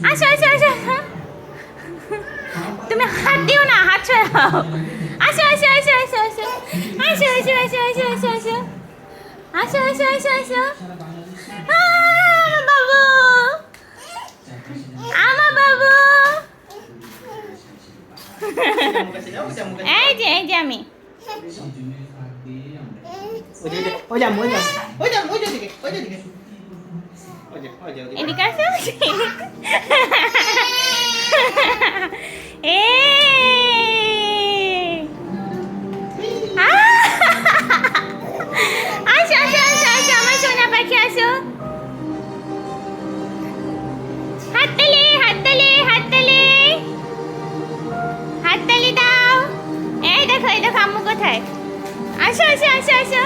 আসো আসো আসো আসো। তুমি হাত দিও না, হাত ছড়াও। আসো আসো আসো আসো আসো আসো আসো আসো আসো আসো আসো আসো আসো আসো আসো। আমার বাবু, আমার বাবু। এই যে আমি। এদিকে আসো। এ আসো আসো আসো আসো আমার সোনা পাখি আসো। হাততালি হাততালি হাততালি হাততালি দাও। এই দেখো আম্মু কোথায়। আসো আসো আসো আসো।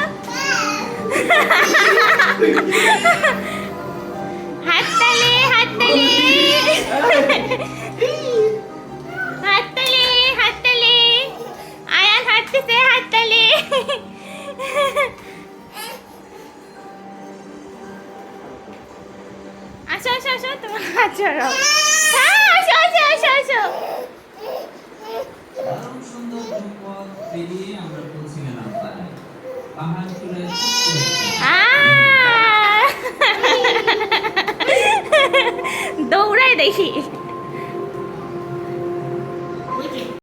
হাততালি হাততালি হাততালি হাততালি। আয়ান হাঁটতেছে, হাততালি। আসো আসো আসো, তোমার হাত ছড়াও। হ্যাঁ আসো আসো আসো আসো। দারুণ সুন্দর পথ পেরিয়ে আমরা পৌঁছে গেলাম প্রায় পাহাড়পুরের ছোট্ট একটা দৌড়াই দেখি।